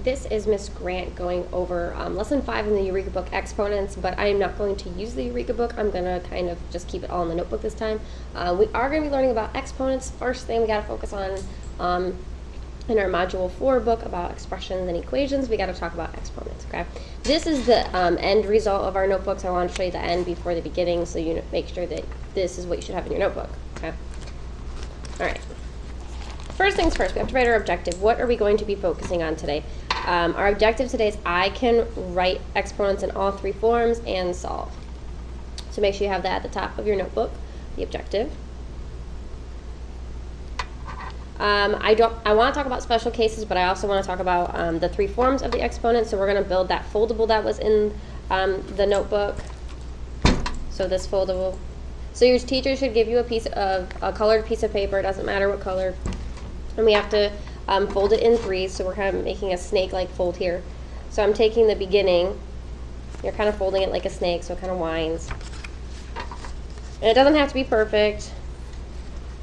This is Miss Grant going over lesson 5 in the Eureka book, Exponents, but I am not going to use the Eureka book. I'm going to kind of just keep it all in the notebook this time. We are going to be learning about exponents. First thing we got to focus on in our Module 4 book about expressions and equations, we got to talk about exponents, okay? This is the end result of our notebooks. I want to show you the end before the beginning so you make sure that this is what you should have in your notebook, okay? All right. First things first, we have to write our objective. What are we going to be focusing on today? Our objective today is I can write exponents in all 3 forms and solve. So make sure you have that at the top of your notebook, the objective. I want to talk about special cases, but I also want to talk about the 3 forms of the exponent. So we're going to build that foldable that was in the notebook. So this foldable. So your teacher should give you a colored piece of paper. It doesn't matter what color. And we have to fold it in 3s, so we're kind of making a snake-like fold here. So I'm taking the beginning, you're kind of folding it like a snake, so it kind of winds. And it doesn't have to be perfect.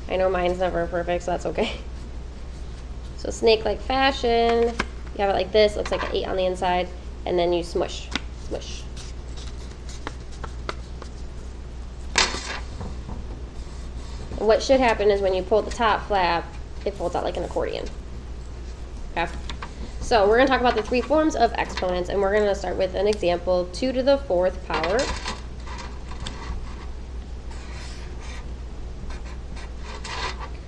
I know mine's never perfect, so that's okay. So snake-like fashion, you have it like this, looks like an 8 on the inside, and then you smush, smush. And what should happen is when you pull the top flap, it folds out like an accordion. Okay. So we're going to talk about the 3 forms of exponents, and we're going to start with an example, 2 to the 4th power.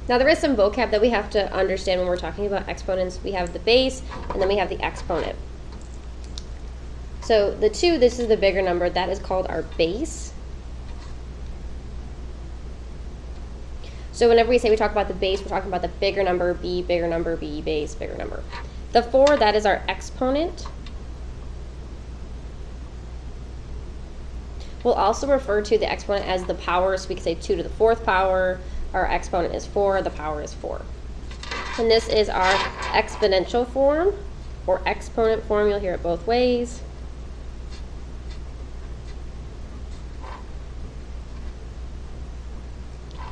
Now there is some vocab that we have to understand when we're talking about exponents. We have the base, and then we have the exponent. So the 2, this is the bigger number, that is called our base. So whenever we say we talk about the base, we're talking about the bigger number, b, base, bigger number. The 4, that is our exponent. We'll also refer to the exponent as the power, so we can say 2 to the 4th power. Our exponent is 4, the power is 4. And this is our exponential form, or exponent form. You'll hear it both ways.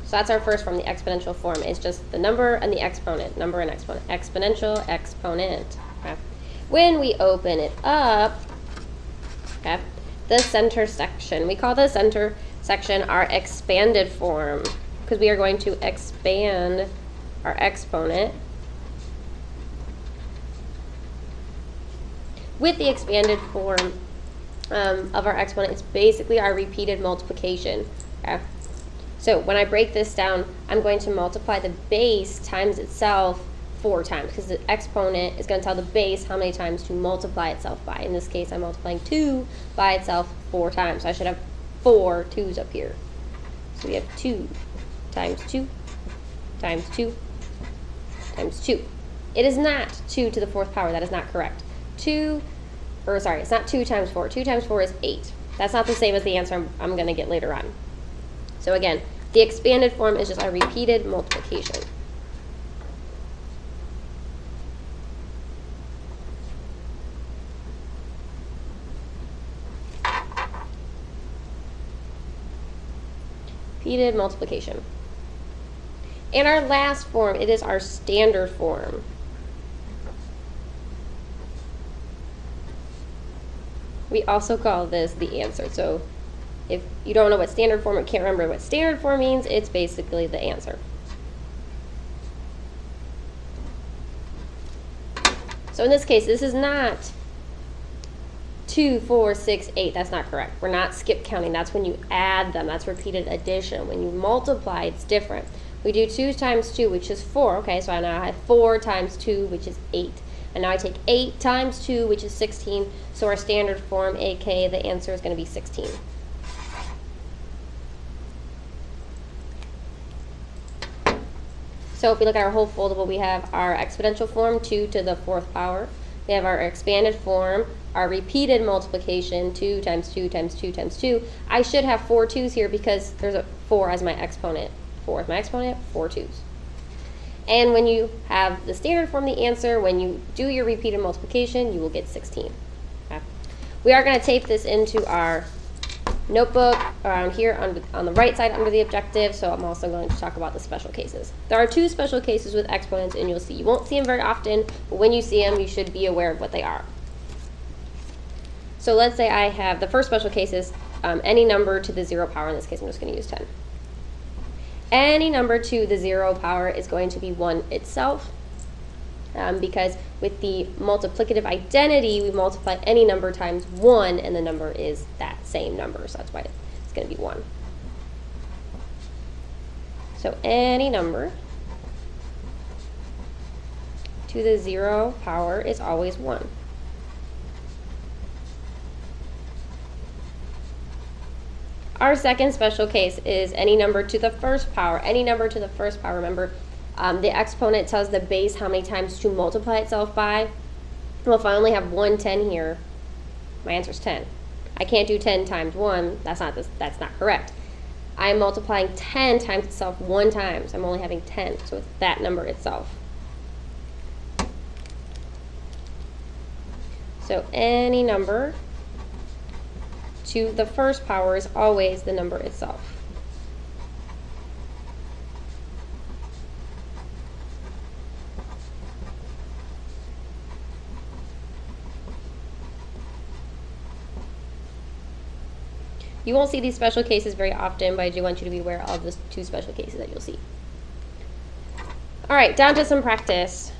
So that's our first form, the exponential form. It's just the number and the exponent, number and exponent, exponential exponent. Okay. When we open it up, okay, the center section, we call the center section our expanded form because we are going to expand our exponent. With the expanded form of our exponent, it's basically our repeated multiplication. Okay. So when I break this down, I'm going to multiply the base times itself 4 times because the exponent is going to tell the base how many times to multiply itself by. In this case, I'm multiplying 2 by itself 4 times. So I should have 4 2's up here. So we have 2 times 2 times 2 times 2. It is not 2 to the 4th power. That is not correct. It's not 2 times 4. 2 times 4 is 8. That's not the same as the answer I'm going to get later on. So again, the expanded form is just a repeated multiplication. Repeated multiplication. And our last form, it is our standard form. We also call this the answer. So if you don't know what standard form or can't remember what standard form means, it's basically the answer. So in this case, this is not 2, 4, 6, 8. That's not correct. We're not skip counting. That's when you add them. That's repeated addition. When you multiply, it's different. We do 2 times 2, which is 4. Okay, so I now have 4 times 2, which is 8. And now I take 8 times 2, which is 16. So our standard form, aka the answer, is going to be 16. So if we look at our whole foldable, we have our exponential form, 2 to the 4th power. We have our expanded form, our repeated multiplication, 2 times 2 times 2 times 2. I should have 4 2's here because there's a 4 as my exponent. 4 as my exponent, 4 2's. And when you have the standard form, the answer, when you do your repeated multiplication, you will get 16. Okay. We are going to tape this into our notebook around here on the right side under the objective, so I'm also going to talk about the special cases. There are two special cases with exponents, and you'll see. You won't see them very often, but when you see them, you should be aware of what they are. So let's say I have, the first special case is any number to the 0 power. In this case, I'm just going to use 10. Any number to the 0 power is going to be 1 itself, because with the multiplicative identity, we multiply any number times 1, and the number is that same number, so that's why it's going to be 1. So any number to the 0 power is always 1. Our second special case is any number to the first power. Any number to the first power, remember, the exponent tells the base how many times to multiply itself by. Well, if I only have one 10 here, my answer is 10. I can't do 10 times 1. That's not correct. I'm multiplying 10 times itself 1 time, so I'm only having 10, so it's that number itself. So any number to the first power is always the number itself. You won't see these special cases very often, but I do want you to be aware of the two special cases that you'll see. All right, down to some practice.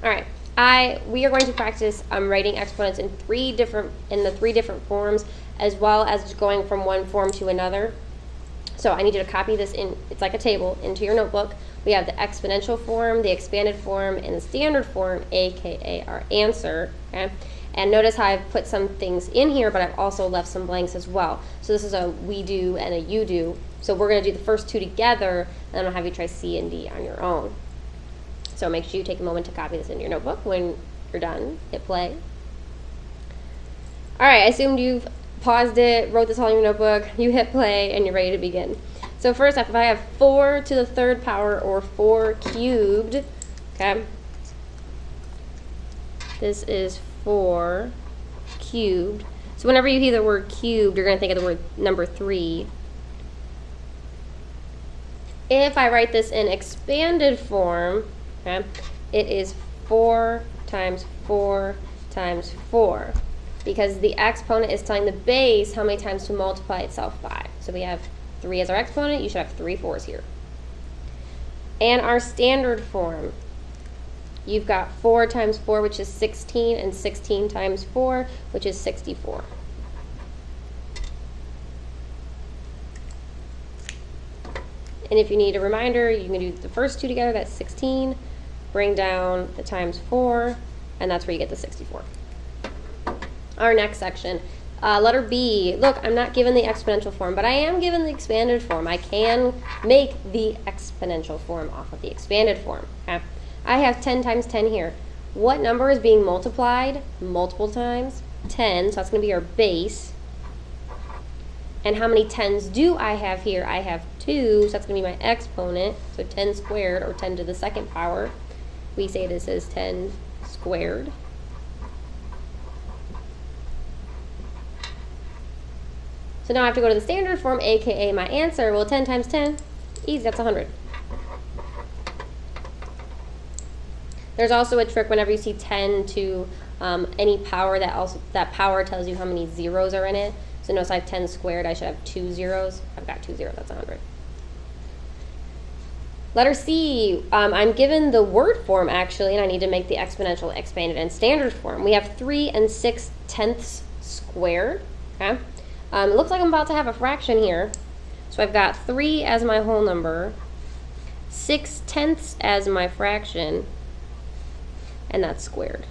All right. We are going to practice writing exponents in the three different forms, as well as going from one form to another. So I need you to copy this in, it's like a table, into your notebook. We have the exponential form, the expanded form, and the standard form, aka our answer. Okay? And notice how I've put some things in here, but I've also left some blanks as well. So this is a we do and a you do. So we're going to do the first two together, and then I'll have you try C and D on your own. So make sure you take a moment to copy this in your notebook. When you're done, hit play. All right, I assumed you've paused it, wrote this all in your notebook, you hit play, and you're ready to begin. So first off, if I have 4 to the third power, or 4 cubed, okay, this is 4 cubed. So whenever you hear the word cubed, you're going to think of the word number 3. If I write this in expanded form, okay, it is 4 times 4 times 4, because the exponent is telling the base how many times to multiply itself by. So we have 3 as our exponent. You should have 3 4s here. And our standard form, you've got 4 times 4, which is 16, and 16 times 4, which is 64. And if you need a reminder, you can do the first two together. That's 16. Bring down the times 4, and that's where you get the 64. Our next section, letter B. Look, I'm not given the exponential form, but I am given the expanded form. I can make the exponential form off of the expanded form. Okay? I have 10 times 10 here. What number is being multiplied multiple times? 10, so that's going to be our base. And how many 10s do I have here? I have 2, so that's going to be my exponent. So 10 squared, or 10 to the second power. We say this is 10 squared. So now I have to go to the standard form, aka my answer. Well, 10 times 10, easy, that's 100. There's also a trick whenever you see 10 to any power, that power tells you how many zeros are in it. So notice I have 10 squared, I should have 2 zeros. I've got 2 zeros, that's 100. Letter C, I'm given the word form actually, and I need to make the exponential, expanded, and standard form. We have 3 and 6 tenths squared. Okay? It looks like I'm about to have a fraction here. So I've got 3 as my whole number, 6 tenths as my fraction, and that's squared.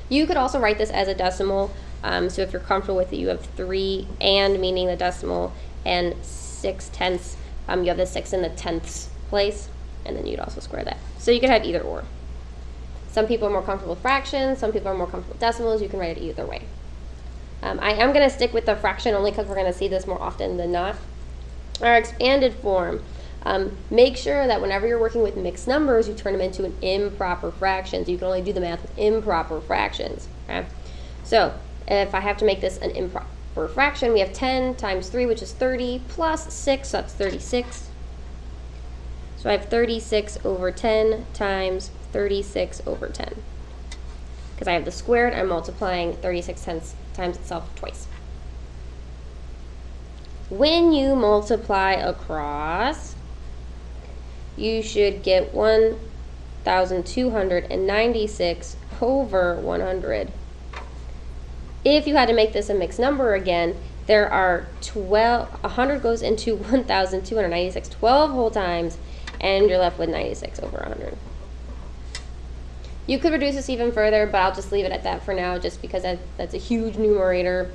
You could also write this as a decimal. So if you're comfortable with it, you have 3 and meaning the decimal, and 6 tenths. You have the 6 in the tenths place, and then you'd also square that. So you could have either or. Some people are more comfortable with fractions, some people are more comfortable with decimals. You can write it either way. I am going to stick with the fraction only because we're going to see this more often than not. Our expanded form. Make sure that whenever you're working with mixed numbers, you turn them into an improper fraction. So you can only do the math with improper fractions. Okay? So If I have to make this an improper fraction, we have 10 times 3, which is 30, plus 6, so that's 36. So I have 36 over 10 times 36 over 10. Because I have the squared, I'm multiplying 36 times itself twice. When you multiply across, you should get 1,296 over 100. If you had to make this a mixed number again, there are 100 goes into 1,296 12 whole times, and you're left with 96 over 100. You could reduce this even further, but I'll just leave it at that for now, just because that's a huge numerator.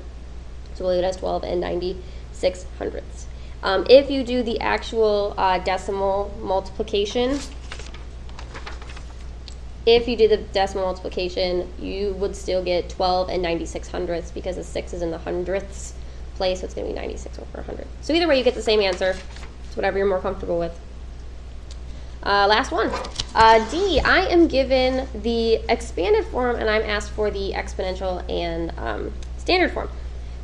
So we'll leave it as 12 and 96 hundredths. If you do the actual decimal multiplication, you would still get 12 and 96 hundredths because the 6 is in the hundredths place, so it's going to be 96 over 100. So either way, you get the same answer. It's whatever you're more comfortable with. Last one. D, I am given the expanded form, and I'm asked for the exponential and standard form.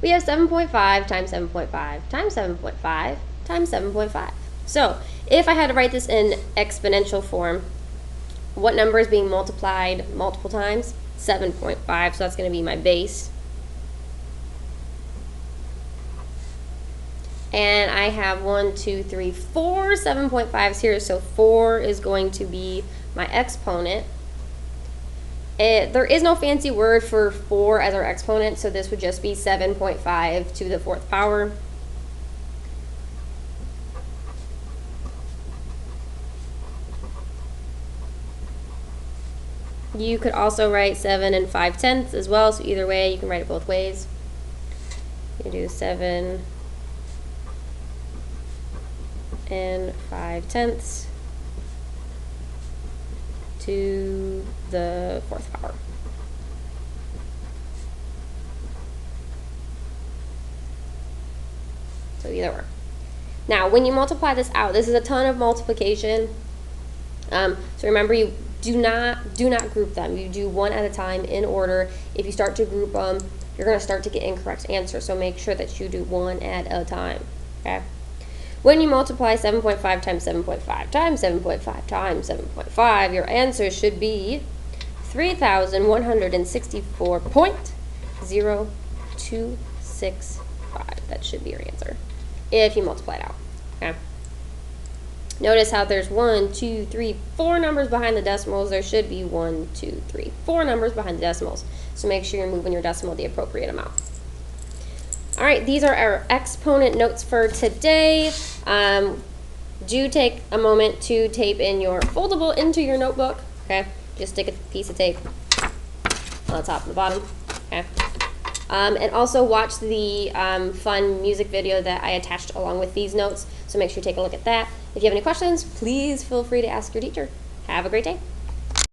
We have 7.5 times 7.5 times 7.5 times 7.5. So if I had to write this in exponential form, what number is being multiplied multiple times? 7.5, so that's going to be my base. And I have 1, 2, 3, 4 7.5s here, so 4 is going to be my exponent. There is no fancy word for 4 as our exponent, so this would just be 7.5 to the 4th power. You could also write 7 and 5/10 as well, so either way, you can write it both ways. You do 7 and 5/10 to the 4th power. So either or. Now, when you multiply this out, this is a ton of multiplication. So remember, you do not group them. You do one at a time in order. If you start to group them, you're going to start to get incorrect answers. So make sure that you do one at a time. Okay. When you multiply 7.5 times 7.5 times 7.5 times 7.5, your answer should be 3,164.0265. That should be your answer if you multiply it out. Okay. Notice how there's 1, 2, 3, 4 numbers behind the decimals. There should be 1, 2, 3, 4 numbers behind the decimals. So make sure you're moving your decimal the appropriate amount. All right, these are our exponent notes for today. Do take a moment to tape in your foldable into your notebook. Okay, just stick a piece of tape on the top and the bottom. Okay, and also watch the fun music video that I attached along with these notes. So make sure you take a look at that. If you have any questions, please feel free to ask your teacher. Have a great day.